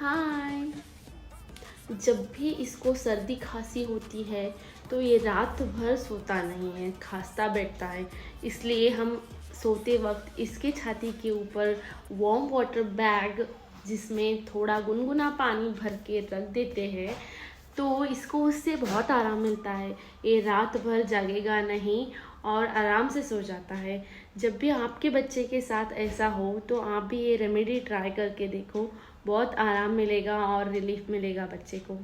हाय। जब भी इसको सर्दी खांसी होती है तो ये रात भर सोता नहीं है, खांसता बैठता है। इसलिए हम सोते वक्त इसके छाती के ऊपर वार्म वाटर बैग जिसमें थोड़ा गुनगुना पानी भर के रख देते हैं, तो इसको उससे बहुत आराम मिलता है। ये रात भर जागेगा नहीं और आराम से सो जाता है। जब भी आपके बच्चे के साथ ऐसा हो तो आप भी ये रेमेडी ट्राई करके देखो, बहुत आराम मिलेगा और रिलीफ मिलेगा बच्चे को।